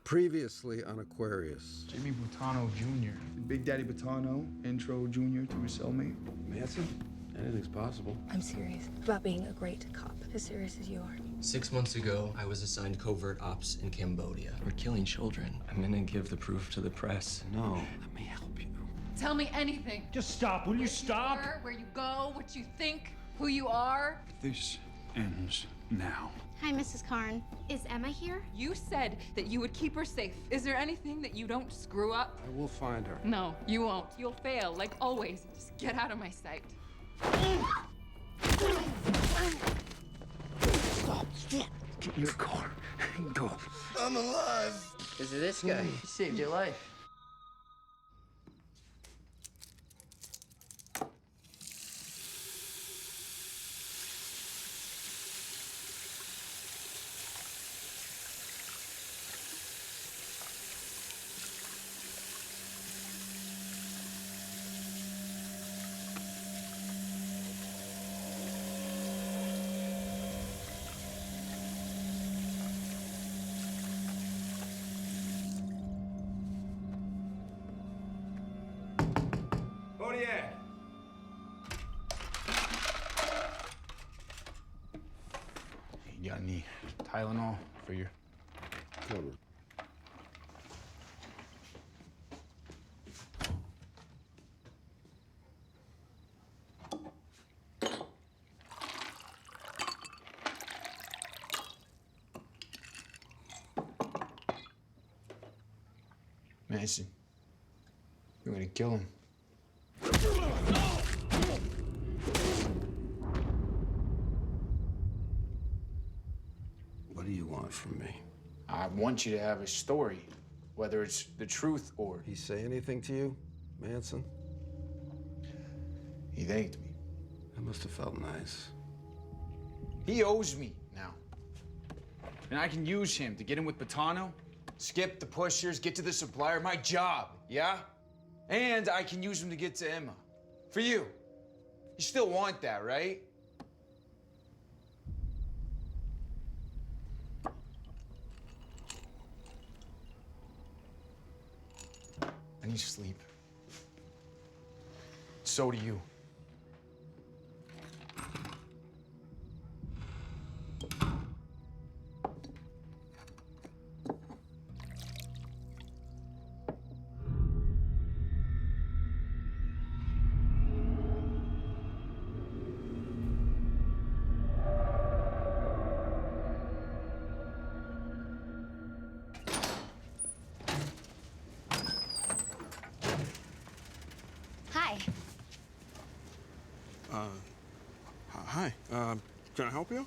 Previously on Aquarius. Jimmy Butano Jr. Big Daddy Butano, intro junior to his cellmate. Manson? Anything's possible. I'm serious about being a great cop, as serious as you are. 6 months ago, I was assigned covert ops in Cambodia. We're killing children. I'm gonna give the proof to the press. No, let me help you. Tell me anything. Just stop. Will you stop? Where you go, what you think, who you are. This ends now. Hi, Mrs. Karn. Is Emma here? You said that you would keep her safe. Is there anything that you don't screw up? I will find her. No, you won't. You'll fail, like always. Just get out of my sight. Stop. Get in your car and go. I'm alive. Because of this guy. He saved your life. You got any Tylenol for your... Cover. Mason, you're gonna kill him. What do you want from me? I want you to have a story, whether it's the truth or... He say anything to you, Manson? He thanked me. That must have felt nice. He owes me now. And I can use him to get in with Butano, skip the pushers, get to the supplier, my job, yeah? And I can use him to get to Emma. For you. You still want that, right? I need sleep. So do you. Hi. Hi. Can I help you?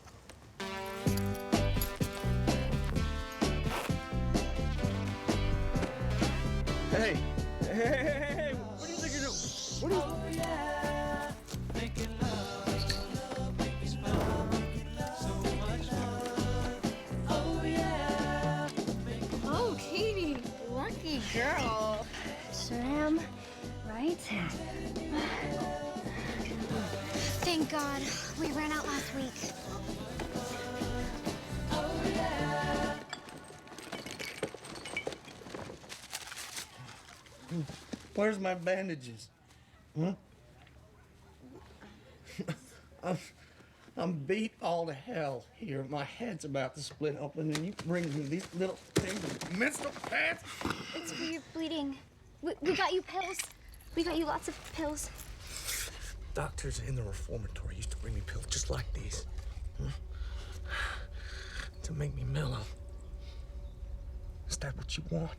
Hey. Hey. What do you think you're doing? What do you... Oh, Katie. Lucky girl. Sure am. Right? Thank God. We ran out last week. Where's my bandages? Huh? I'm beat all to hell here. My head's about to split open, and you bring me these little things of menstrual pads. It's for your bleeding. We got you pills. We got you lots of pills. Doctors in the reformatory used to bring me pills just like these. To make me mellow. Is that what you want?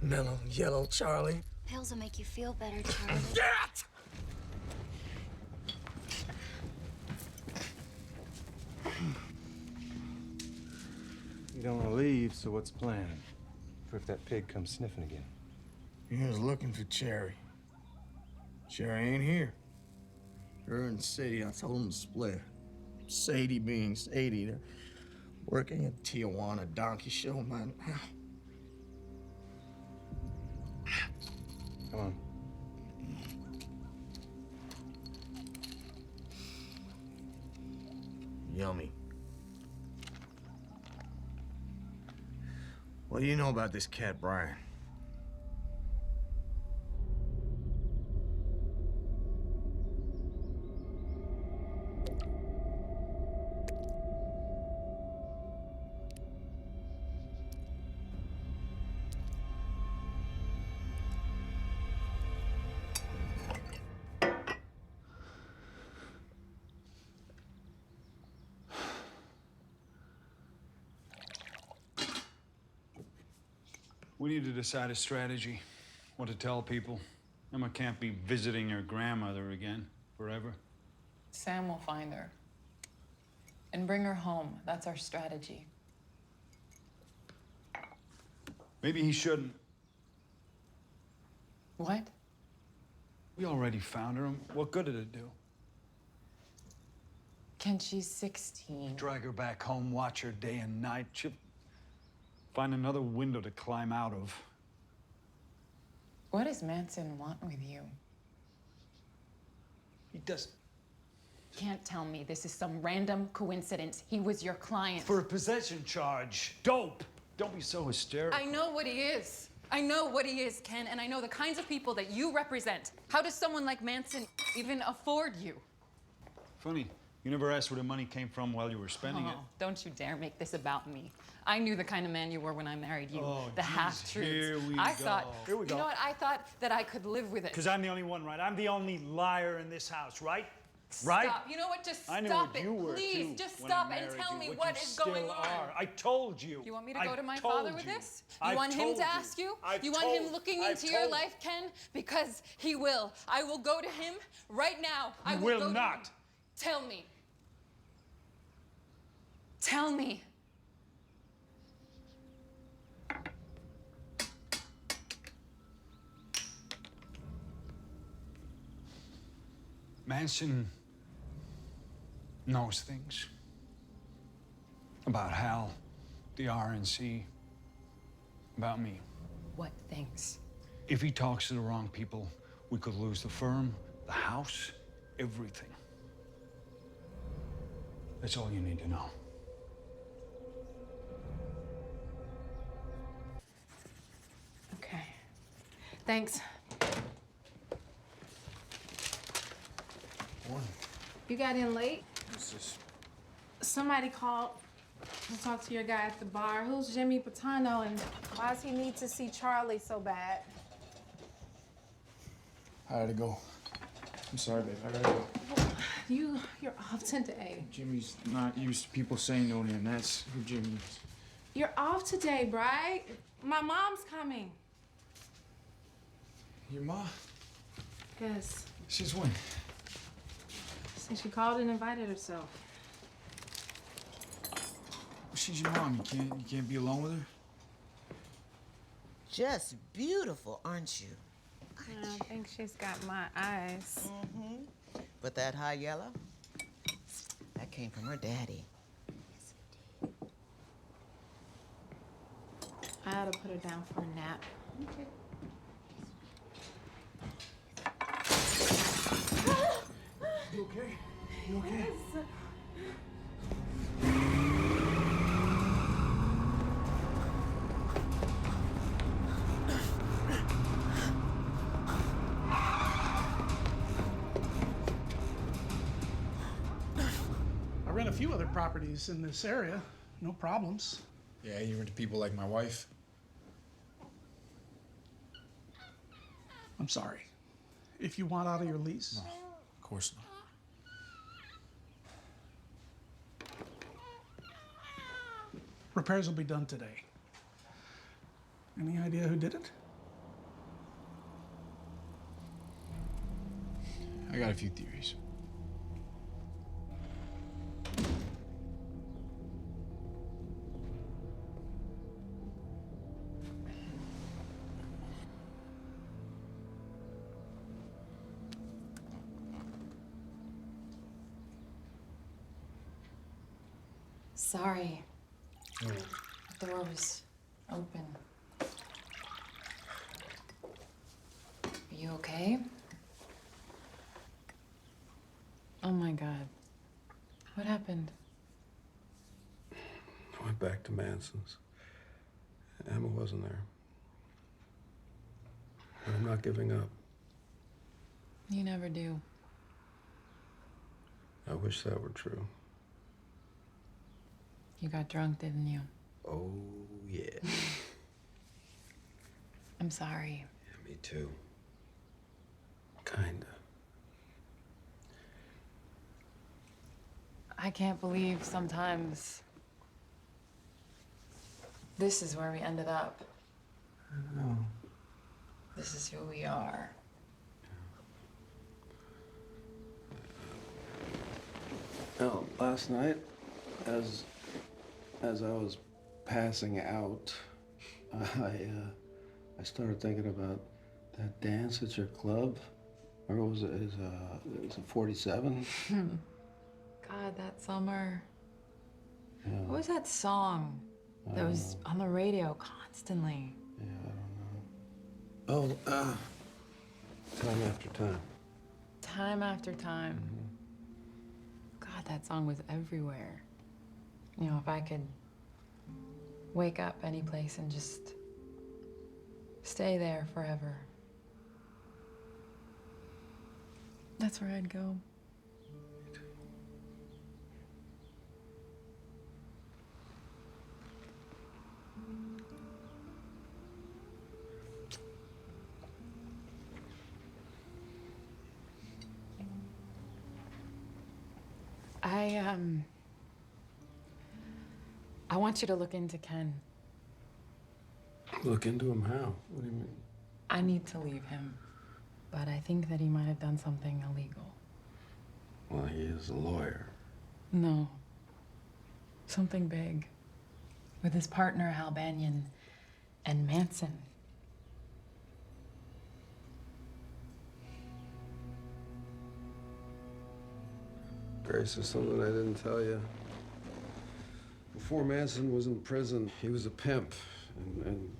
Mellow, yellow Charlie? Pills will make you feel better, Charlie. Get! You don't want to leave, so what's the plan? For if that pig comes sniffing again. He was looking for Cherry. Cherry ain't here. Her and Sadie, I told them to split. Sadie being Sadie, they're working at Tijuana donkey show, man. Come on. Yummy. What do you know about this cat, Brian? We need to decide a strategy, what to tell people. Emma can't be visiting her grandmother again, forever. Sam will find her. And bring her home. That's our strategy. Maybe he shouldn't. What? We already found her. What good did it do? Ken, she's 16. Drag her back home, watch her day and night. She'll find another window to climb out of. What does Manson want with you? He doesn't. Can't tell me this is some random coincidence. He was your client. For a possession charge. Dope! Don't be so hysterical. I know what he is. I know what he is, Ken, and I know the kinds of people that you represent. How does someone like Manson even afford you? Funny, you never asked where the money came from while you were spending it. Don't you dare make this about me. I knew the kind of man you were when I married you. Oh, the geez, half-truths. here we I go. thought, Here we go. you know what? I thought that I could live with it. Because I'm the only one, right? I'm the only liar in this house, right? Right? Stop. You know what? Just I knew stop what it. you were, Please, too, just when I stop and married tell you, me what what you is going still on. are. I told you. You want me to go to my told father with you. this? I You want him told to ask you? I've You want told- him looking I've into your told- life, Ken? Because he will. I will go to him right now. I You will will go to not. him. Tell me. Tell me. Manson knows things about Hal, the RNC, about me. What things? If he talks to the wrong people, we could lose the firm, the house, everything. That's all you need to know. Okay. Thanks. You got in late? What's this? Somebody called to talk to your guy at the bar. Who's Jimmy Patano and why does he need to see Charlie so bad? I gotta go. I'm sorry, babe. I gotta go. You're off today. Jimmy's not used to people saying no to him. That's who Jimmy is. You're off today, Bri. My mom's coming. Your ma? Yes. Since when? Since she called and invited herself. She's your mom. You can't be alone with her? Just beautiful, aren't you? I think she's got my eyes. Mm-hmm. But that high yellow, that came from her daddy. I ought to put her down for a nap. Okay. You okay? You okay? I rent a few other properties in this area. No problems. Yeah, you rent to people like my wife. I'm sorry. If you want out of your lease. No, of course not. Repairs will be done today. Any idea who did it? I got a few theories. Sorry. The door was open. Are you okay? Oh my God. What happened? I went back to Manson's. Emma wasn't there. But I'm not giving up. You never do. I wish that were true. You got drunk, didn't you? Oh, yeah. I'm sorry. Yeah, me too. Kinda. I can't believe sometimes this is where we ended up. I know. This is who we are. Well, last night, as I was passing out, I started thinking about that dance at your club. Or was it? It was a 47. God, that summer. Yeah. What was that song that was on the radio constantly? Yeah, I don't know. Oh, time after time. Time after time. God, that song was everywhere. You know, if I could wake up any place and just stay there forever, that's where I'd go. I want you to look into Ken. Look into him how? What do you mean? I need to leave him, but I think that he might have done something illegal. Well, he is a lawyer. No. Something big. With his partner, Hal Banyan, and Manson. Grace, there's something I didn't tell you. Before Manson was in prison, he was a pimp, and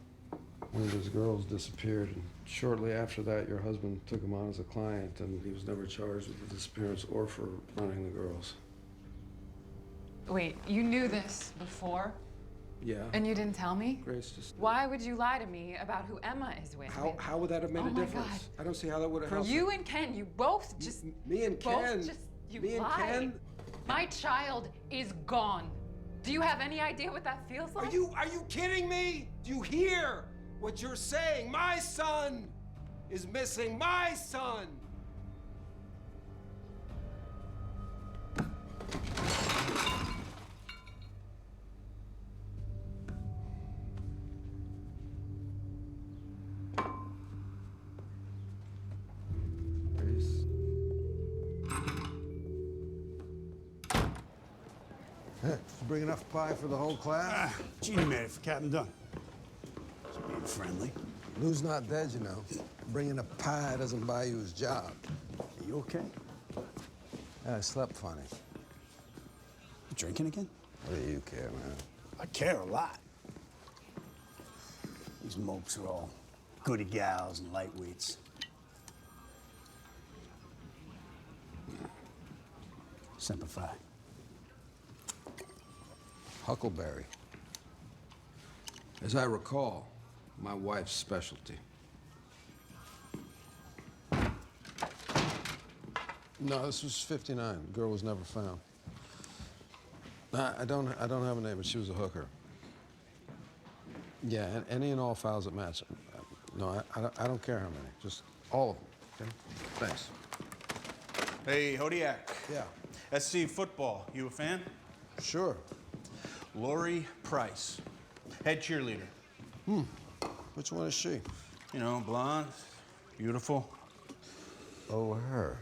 one of his girls disappeared. And shortly after that, your husband took him on as a client, and he was never charged with the disappearance or for running the girls. Wait, you knew this before? Yeah. And you didn't tell me? Grace, just... Why would you lie to me about who Emma is with? How would that have made Oh a my difference? God. I don't see how that would have For helped. you and Ken, you both just... Me and Ken? You Me and lied. Ken? My child is gone. Do you have any idea what that feels like? Are you kidding me? Do you hear what you're saying? My son is missing. My son! Grace. Did you bring enough pie for the whole class? Genie made it for Captain Dunn. Just being friendly. Lou's not dead, you know. Bringing a pie doesn't buy you his job. Are you okay? Yeah, I slept funny. You drinking again? What do you care, man? I care a lot. These mopes are all goody gals and lightweights. Semper Fi. Huckleberry. As I recall, my wife's specialty. No, this was 59. The girl was never found. I don't have a name, but she was a hooker. Yeah, and any and all files that match. No, I don't care how many. Just all of them. Okay? Thanks. Hey, Hodiak. Yeah. SC football. You a fan? Sure. Lori Price, head cheerleader. Which one is she? You know, blonde, beautiful. Oh, her.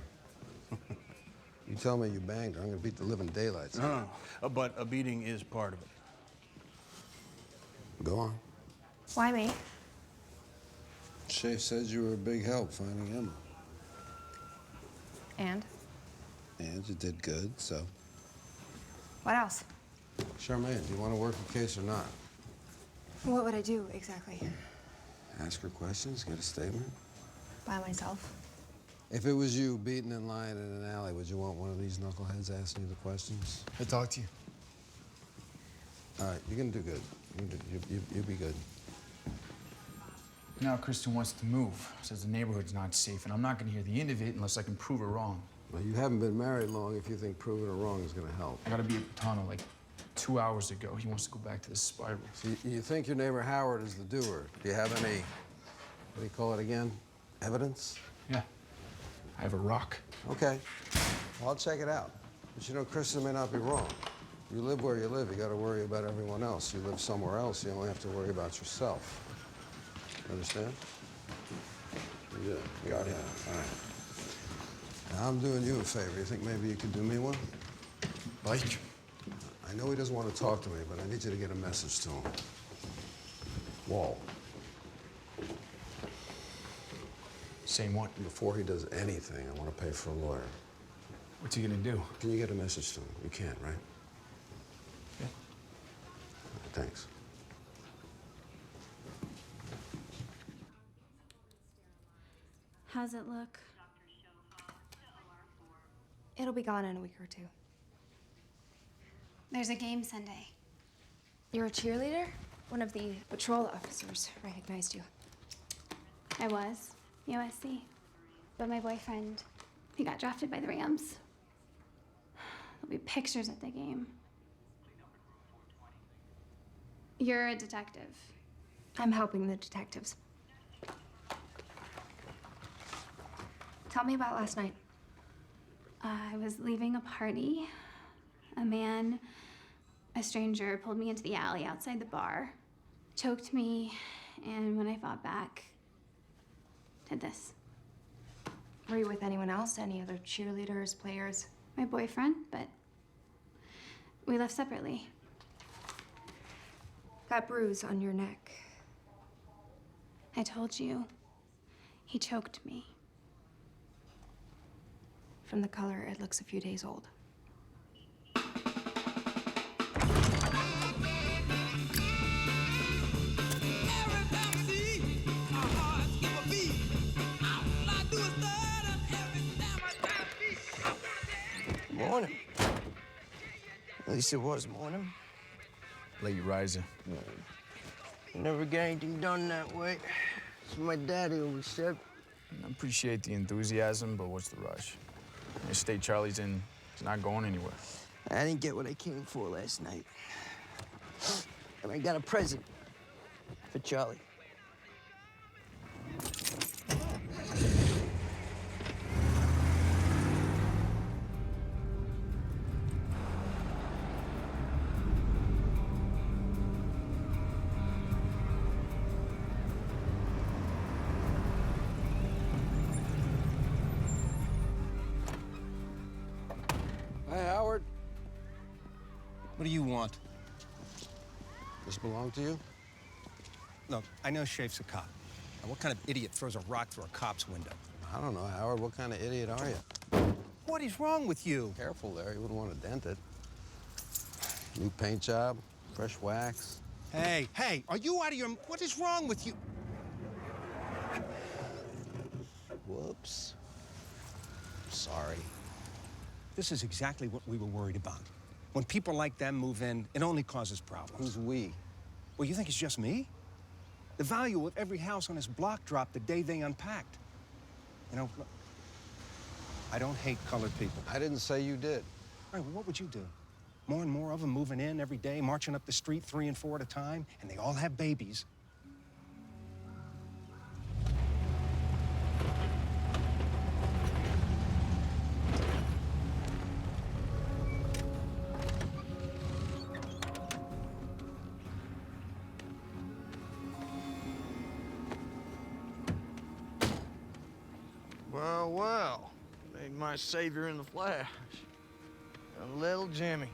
You tell me you banged her, I'm gonna beat the living daylights. No, but a beating is part of it. Go on. Why me? Shay said you were a big help finding Emma. And? And you did good, so. What else? Charmaine, do you want to work the case or not? What would I do exactly? Ask her questions, get a statement. By myself? If it was you beaten and lying in an alley, would you want one of these knuckleheads asking you the questions? I talked to you. All right, you're gonna do good. You'll be good. Now Kristen wants to move. Says the neighborhood's not safe, and I'm not gonna hear the end of it unless I can prove her wrong. Well, you haven't been married long if you think proving her wrong is gonna help. I gotta be at Patano like 2 hours ago. He wants to go back to the spiral. So you think your neighbor Howard is the doer? Do you have any, what do you call it again? Evidence? Yeah. I have a rock. Okay. Well, I'll check it out. But you know, Kristen may not be wrong. You live where you live, you gotta worry about everyone else. You live somewhere else, you only have to worry about yourself. Understand? Yeah, got it. All right. Now, I'm doing you a favor. You think maybe you could do me one? Like? I know he doesn't want to talk to me, but I need you to get a message to him. Walt. Saying what? Before he does anything, I want to pay for a lawyer. What's he gonna do? Can you get a message to him? You can't, right? Yeah. Thanks. How's it look? It'll be gone in a week or two. There's a game Sunday. You're a cheerleader? One of the patrol officers recognized you. I was, USC. But my boyfriend, he got drafted by the Rams. There'll be pictures at the game. You're a detective. I'm helping the detectives. Tell me about last night. I was leaving a party. A stranger, pulled me into the alley outside the bar, choked me, and when I fought back, did this. Were you with anyone else? Any other cheerleaders, players? My boyfriend, but we left separately. That bruise on your neck. I told you, he choked me. From the color, it looks a few days old. Morning. At least it was morning. Late riser. You never get anything done that way. That's what my daddy always said. I appreciate the enthusiasm, but what's the rush? The state Charlie's in is not going anywhere. I didn't get what I came for last night. And I got a present for Charlie. Hi, Howard. What do you want? This belong to you? Look, I know Shafe's a cop. Now, what kind of idiot throws a rock through a cop's window? I don't know, Howard. What kind of idiot are you? What is wrong with you? Careful there. You wouldn't want to dent it. New paint job, fresh wax. Hey, are you out of your... What is wrong with you? Whoops. Sorry. This is exactly what we were worried about. When people like them move in, it only causes problems. Who's we? Well, you think it's just me? The value of every house on this block dropped the day they unpacked. You know, look, I don't hate colored people. I didn't say you did. All right, well, what would you do? More and more of them moving in every day, marching up the street 3 and 4 at a time, and they all have babies. Well, well. Made my savior in the flesh. A little Jimmy.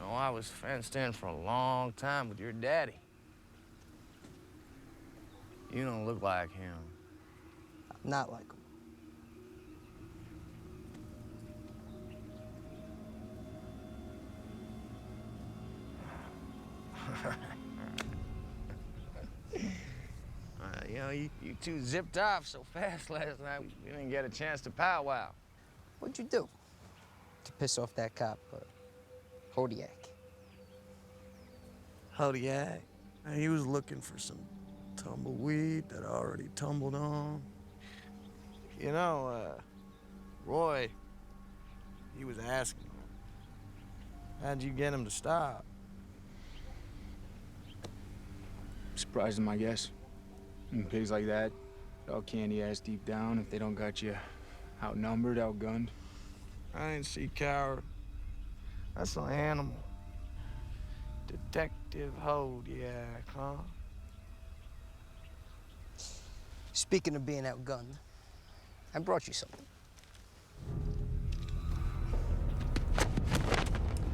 Oh, I was fenced in for a long time with your daddy. You don't look like him. Not like him. You know, you two zipped off so fast last night, we didn't get a chance to powwow. What'd you do to piss off that cop, Hodiak? Hodiak? And he was looking for some tumbleweed that already tumbled on. You know, Roy, he was asking him, how'd you get him to stop? Surprised him, I guess. And pigs like that, all candy ass deep down if they don't got you outnumbered, outgunned. I ain't see coward. That's an animal. Detective Hodiak, huh? Speaking of being outgunned, I brought you something.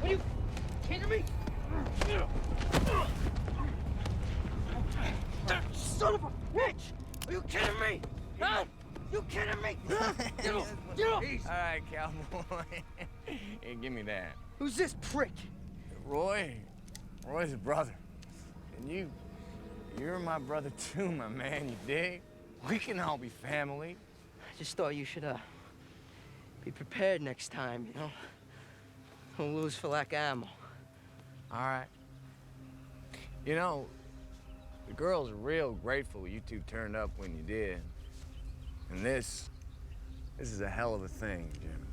Are you kidding me? Son of a bitch! Are you kidding me? Huh? You kidding me? Huh? Get off! Get off! All right, cowboy. Hey, give me that. Who's this prick? Roy. Roy's a brother. And you're my brother too, my man, you dig? We can all be family. I just thought you should, be prepared next time, you know? Don't lose for lack of ammo. All right. You know, the girls are real grateful you two turned up when you did. And this is a hell of a thing, Jim.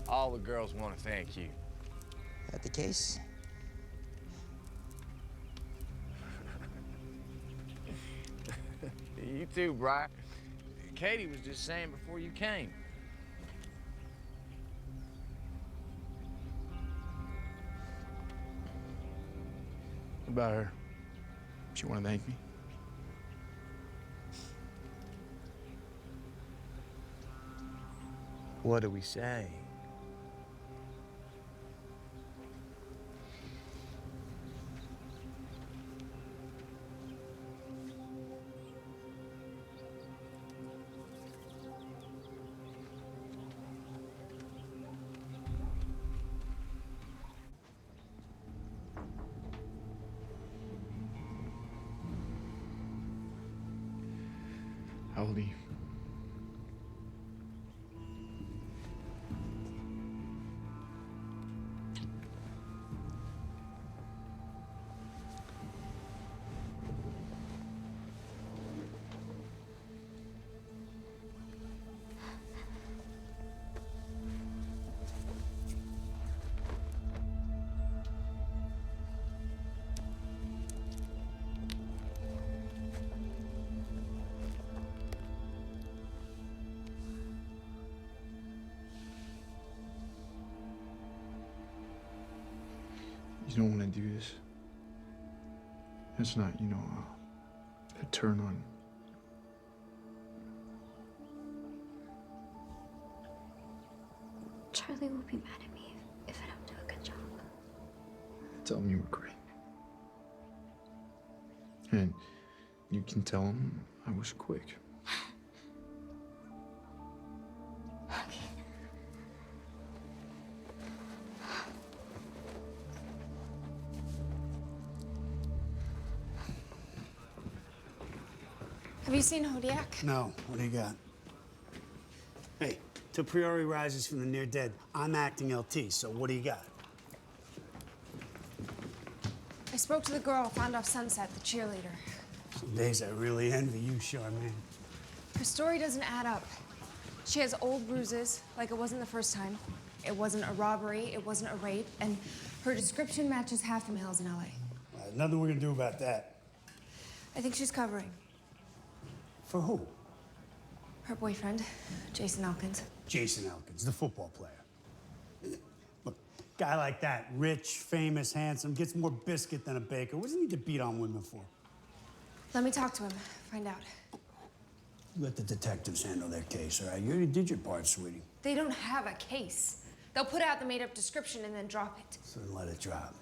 All the girls want to thank you. That the case? You too, Bri. Katie was just saying before you came. What about her? She want to thank me? What do we say? How old are you? You don't want to do this. It's not, you know, a turn on. Charlie will be mad at me if I don't do a good job. Tell him you were great. And you can tell him I was quick. Have you seen Hodiak? No. What do you got? Hey, till Priori rises from the near dead, I'm acting LT, so what do you got? I spoke to the girl, found off Sunset, the cheerleader. Some days I really envy you, Charmaine. Her story doesn't add up. She has old bruises, like it wasn't the first time. It wasn't a robbery, it wasn't a rape, and her description matches half the males in LA. Nothing we're gonna do about that. I think she's covering. For who? Her boyfriend, Jason Elkins. Jason Elkins, the football player. Look, guy like that, rich, famous, handsome, gets more biscuit than a baker. What does he need to beat on women for? Let me talk to him, find out. Let the detectives handle their case, all right? You already did your part, sweetie. They don't have a case. They'll put out the made-up description and then drop it. So then let it drop.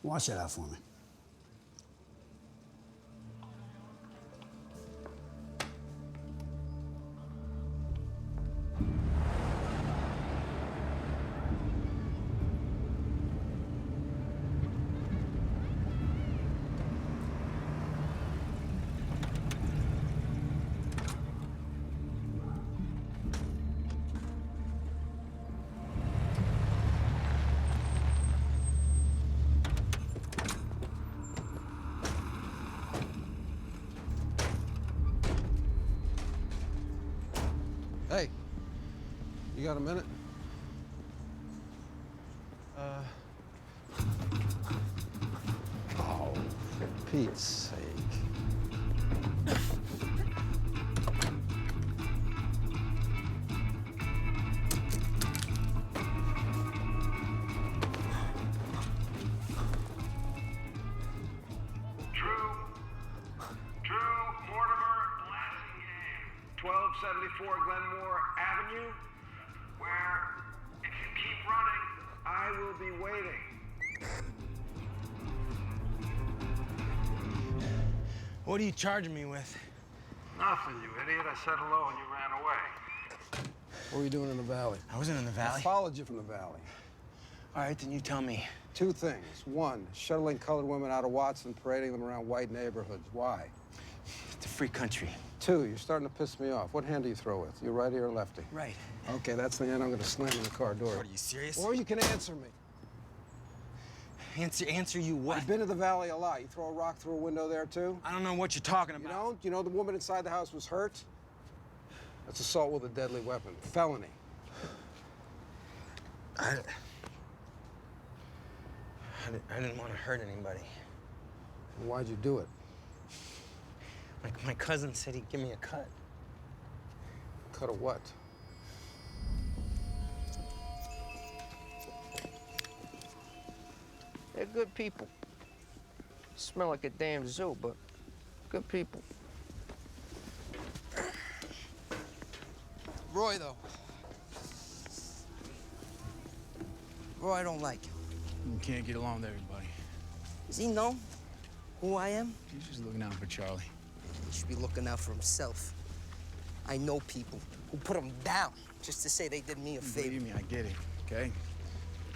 Wash that out for me. You got a minute? Oh, for Pete's sake. Drew Mortimer Blassingham, 1274 Glenmore Avenue, where, if you keep running, I will be waiting. What are you charging me with? Nothing, you idiot. I said hello and you ran away. What were you doing in the valley? I wasn't in the valley. I followed you from the valley. All right, then you tell me. Two things. One, shuttling colored women out of Watson, parading them around white neighborhoods. Why? It's a free country. Two, you're starting to piss me off. What hand do you throw with? You righty or lefty? Right. Okay, that's the hand I'm going to slam in the car door. What, are you serious? Or you can answer me. Answer you what? I've been to the valley a lot. You throw a rock through a window there, too? I don't know what you're talking about. You don't? You know the woman inside the house was hurt? That's assault with a deadly weapon. Felony. I didn't want to hurt anybody. And why'd you do it? My cousin said he'd give me a cut. Cut of what? They're good people. Smell like a damn zoo, but good people. Roy, though. Roy, I don't like him. You can't get along with everybody. Does he know who I am? He's just looking out for Charlie. He should be looking out for himself. I know people who put him down just to say they did me a favor. Believe me, I get it, okay?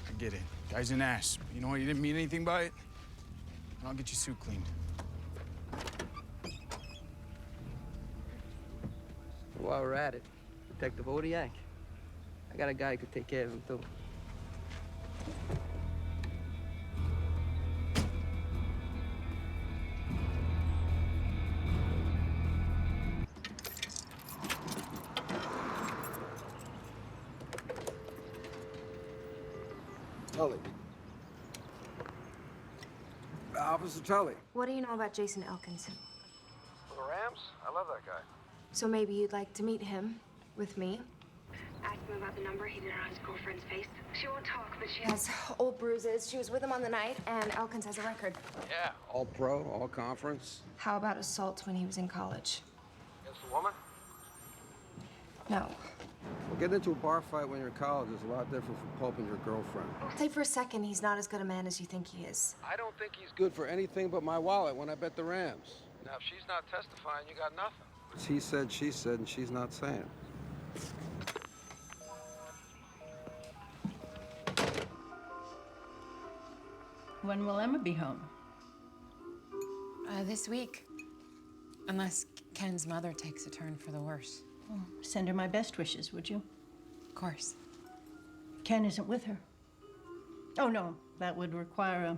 I get it. Guy's an ass. You know what? You didn't mean anything by it. And I'll get your suit cleaned. While we're at it, Detective Odiak, I got a guy who could take care of him, too. Tully. Officer Tully. What do you know about Jason Elkins? For the Rams? I love that guy. So maybe you'd like to meet him with me? Ask him about the number he did on his girlfriend's face. She won't talk, but she She has old bruises. She was with him on the night, and Elkins has a record. Yeah. All pro, all conference. How about assault when he was in college? Against a woman? No. Well, getting into a bar fight when you're in college is a lot different from pulping your girlfriend. Say for a second he's not as good a man as you think he is. I don't think he's good for anything but my wallet when I bet the Rams. Now, if she's not testifying, you got nothing. It's he said, she said, and she's not saying. When will Emma be home? This week. Unless Ken's mother takes a turn for the worse. Oh, send her my best wishes, would you? Of course. Ken isn't with her. Oh, no, that would require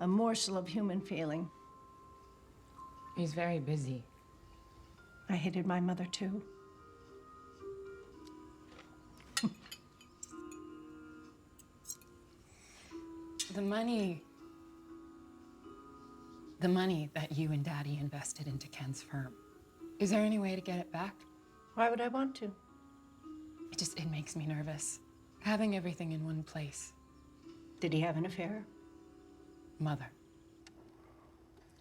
a morsel of human feeling. He's very busy. I hated my mother, too. The money that you and Daddy invested into Ken's firm. Is there any way to get it back? Why would I want to? It makes me nervous. Having everything in one place. Did he have an affair? Mother.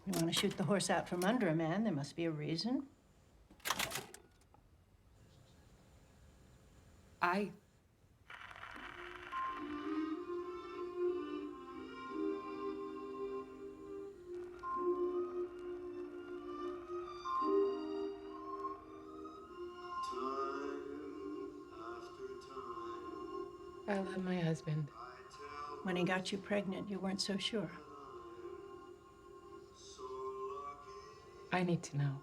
You want to shoot the horse out from under a man, there must be a reason. I... I love my husband. When he got you pregnant, you weren't so sure. I need to know.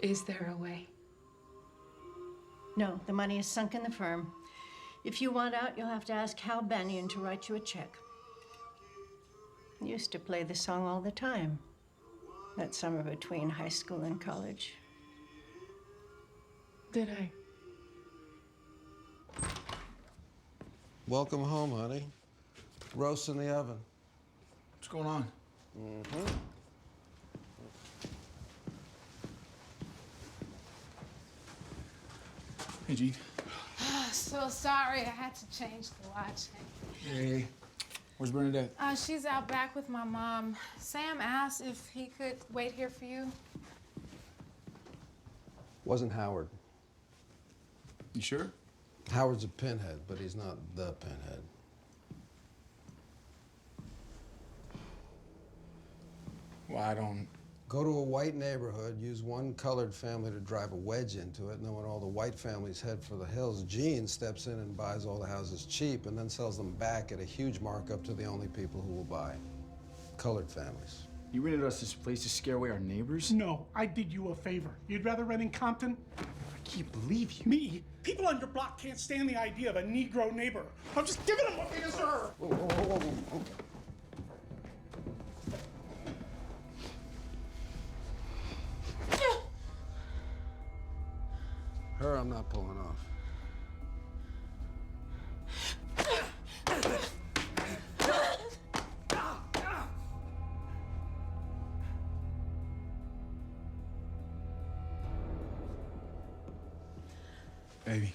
Is there a way? No, the money is sunk in the firm. If you want out, you'll have to ask Hal Bannion to write you a check. He used to play the song all the time, that summer between high school and college. Did I? Welcome home, honey. Roast in the oven. What's going on? Hey, Gene. So sorry, I had to change the watch. Hey. Where's Bernadette? She's out back with my mom. Sam asked if he could wait here for you. Wasn't Howard. You sure? Howard's a pinhead, but he's not the pinhead. Well, I don't... Go to a white neighborhood, use one colored family to drive a wedge into it, and then when all the white families head for the hills, Gene steps in and buys all the houses cheap and then sells them back at a huge markup to the only people who will buy. Colored families. You rented us this place to scare away our neighbors? No, I did you a favor. You'd rather rent in Compton? I can't believe you. Me? People on your block can't stand the idea of a Negro neighbor. I'm just giving them what they deserve. Whoa. Her, I'm not pulling off. Baby.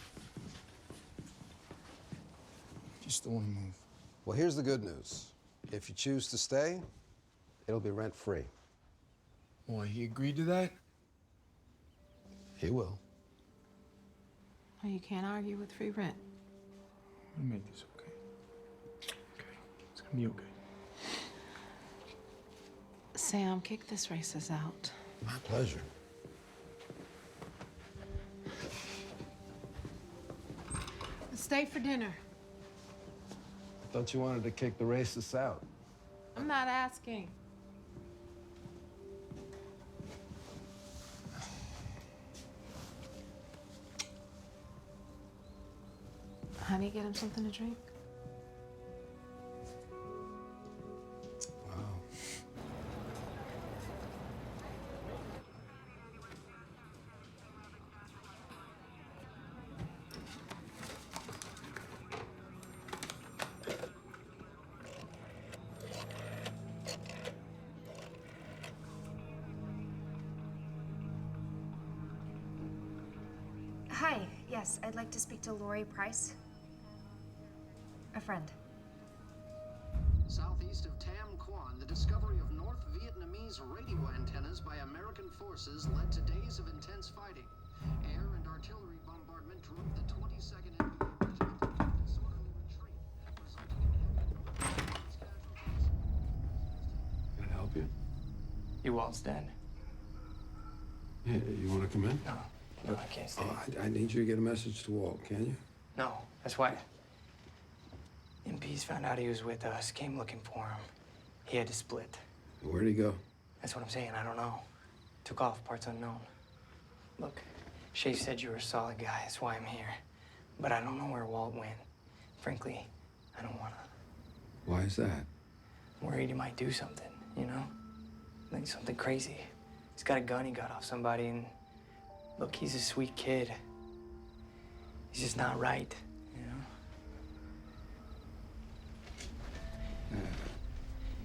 Just don't want to move. Well, here's the good news. If you choose to stay, it'll be rent-free. Well, he agreed to that? He will. Well, you can't argue with free rent. We'll make this okay. Okay. It's gonna be okay. Sam, kick this racist out. My pleasure. Stay for dinner. Thought you wanted to kick the racists out. I'm not asking. Honey, get him something to drink. Wow. Hi, yes, I'd like to speak to Lori Price. A friend. Southeast of Tam Quan, the discovery of North Vietnamese radio antennas by American forces led to days of intense fighting. Air and artillery bombardment drove the 22nd Infantry into a disorderly retreat, resulting in heavy casualties. Can I help you? Your Walt's dead. Yeah, you want to come in? No, I can't stay. I need you to get a message to Walt, can you? No, that's why. MPs found out he was with us, came looking for him. He had to split. Where'd he go? That's what I'm saying, I don't know. Took off, parts unknown. Look, Shay said you were a solid guy, that's why I'm here. But I don't know where Walt went. Frankly, I don't wanna. Why is that? I'm worried he might do something, you know? Like something crazy. He's got a gun he got off somebody, and look, he's a sweet kid. He's just not right, you know?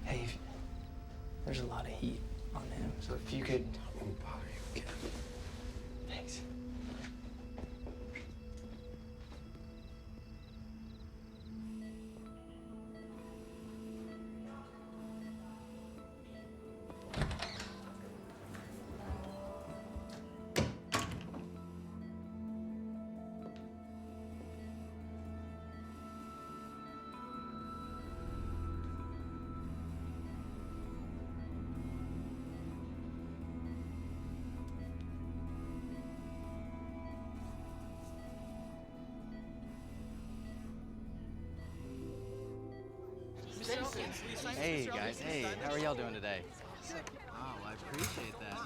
Hey, there's a lot of heat on him, so if you could... I won't bother you again. Thanks. Hey guys, hey, how are y'all doing today? Oh, I appreciate that.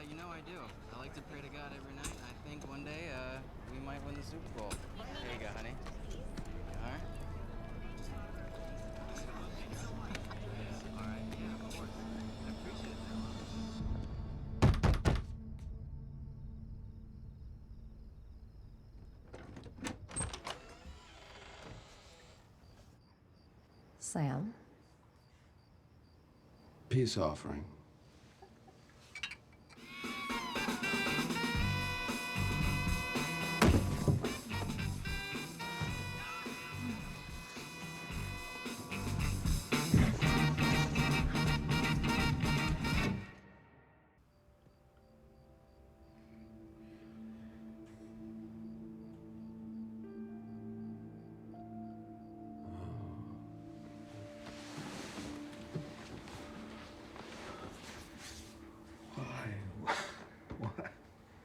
You know I do. I like to pray to God every night, and I think one day, we might win the Super Bowl. There you go, honey. All right? All right, yeah, of course. I appreciate that. Sam? Peace offering.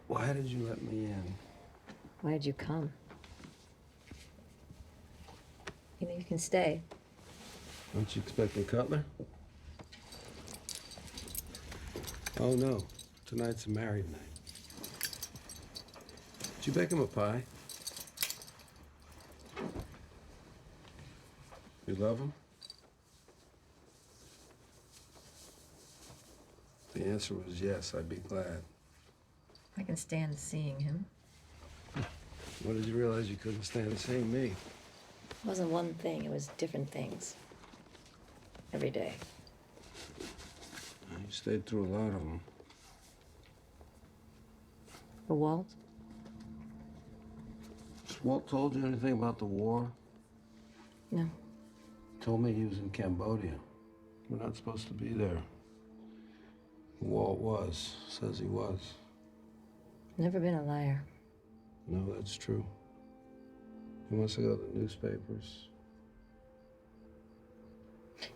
Why did you let me in? Why did you come? You know, you can stay. Aren't you expecting Cutler? Oh no, tonight's a married night. Did you bake him a pie? You love him? The answer was yes, I'd be glad. I can stand seeing him. When did you realize you couldn't stand seeing me? It wasn't one thing, it was different things. Every day. You stayed through a lot of them. For Walt? Has Walt told you anything about the war? No. Told me he was in Cambodia. We're not supposed to be there. Walt was. Says he was. Never been a liar. No, that's true. He wants to go to the newspapers.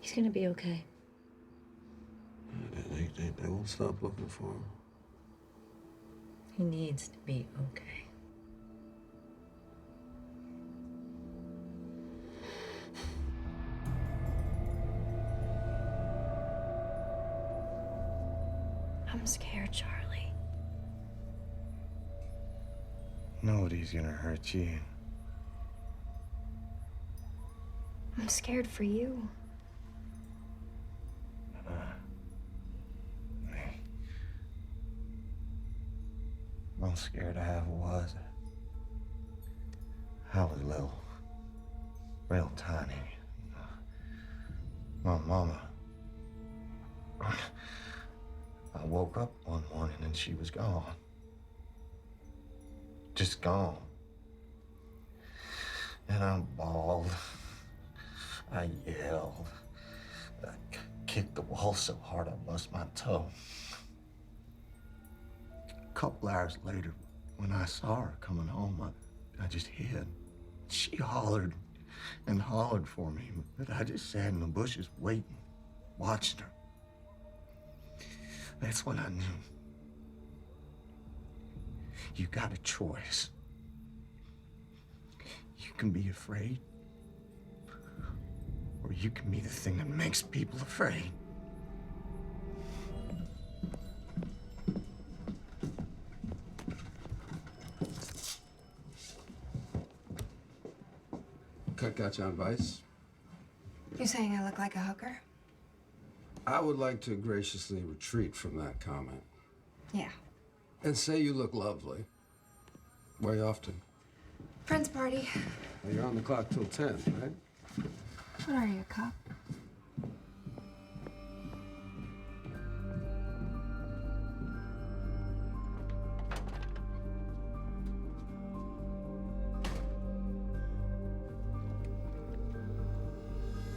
He's gonna be okay. They won't stop looking for him. He needs to be okay. I'm scared, Charlie. Nobody's gonna hurt you. I'm scared for you. I'm scared I ever was. I was little, real tiny. My mama. I woke up one morning and she was gone. Just gone. And I bawled. I yelled. I kicked the wall so hard I bust my toe. A couple hours later, when I saw her coming home, I just hid. She hollered and hollered for me, but I just sat in the bushes waiting, watching her. That's when I knew. You got a choice. You can be afraid, or you can be the thing that makes people afraid. Cut got you on Vice? You saying I look like a hooker? I would like to graciously retreat from that comment. Yeah. And say you look lovely. Where you off to? Friend's party. Well, you're on the clock till 10, right? What are you, a cop?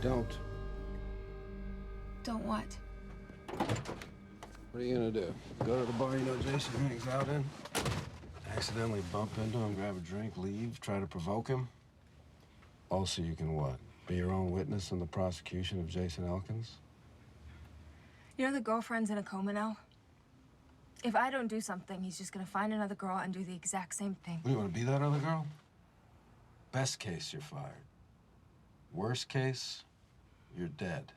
Don't. Don't what? What are you gonna do? Go to the bar you know Jason hangs out in? Accidentally bump into him, grab a drink, leave, try to provoke him? Also, you can what? Be your own witness in the prosecution of Jason Elkins? You know the girlfriend's in a coma now? If I don't do something, he's just gonna find another girl and do the exact same thing. What, you wanna be that other girl? Best case, you're fired. Worst case, you're dead.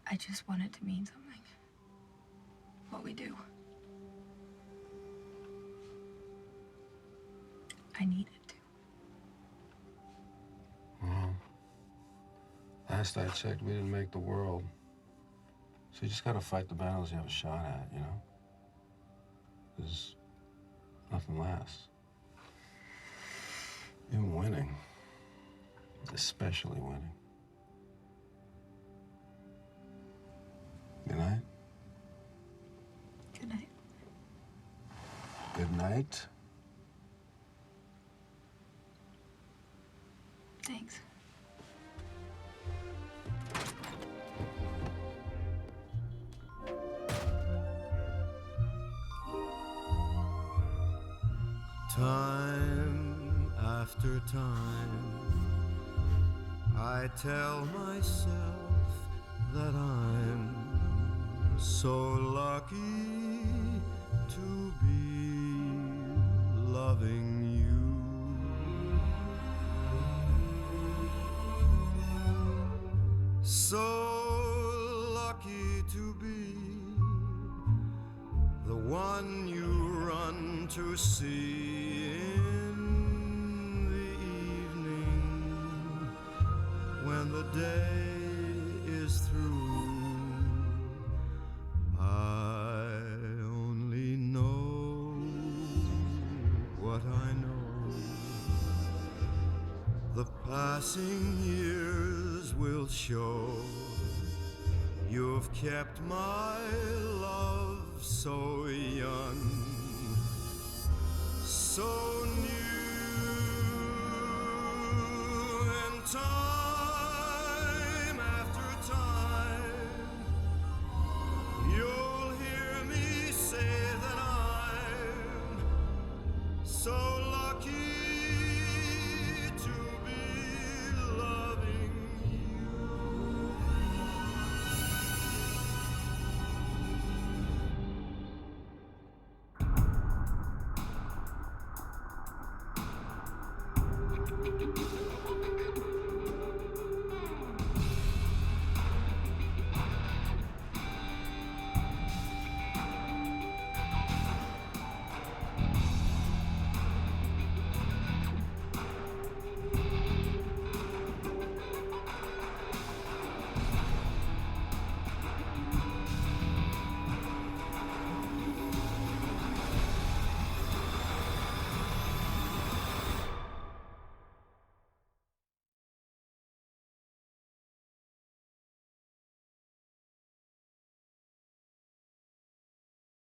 I just want it to mean something. What we do. I need it to. Well, last I checked, we didn't make the world. So you just gotta fight the battles you have a shot at, you know? Because nothing lasts. Even winning. especially winning. Good night. Good night. Good night. Thanks. Time after time, I tell myself that I'm so lucky to be loving you. So lucky to be the one you run to see in the evening when the day is through. I only know what I know. The passing years will show you've kept my love so young, so new, and time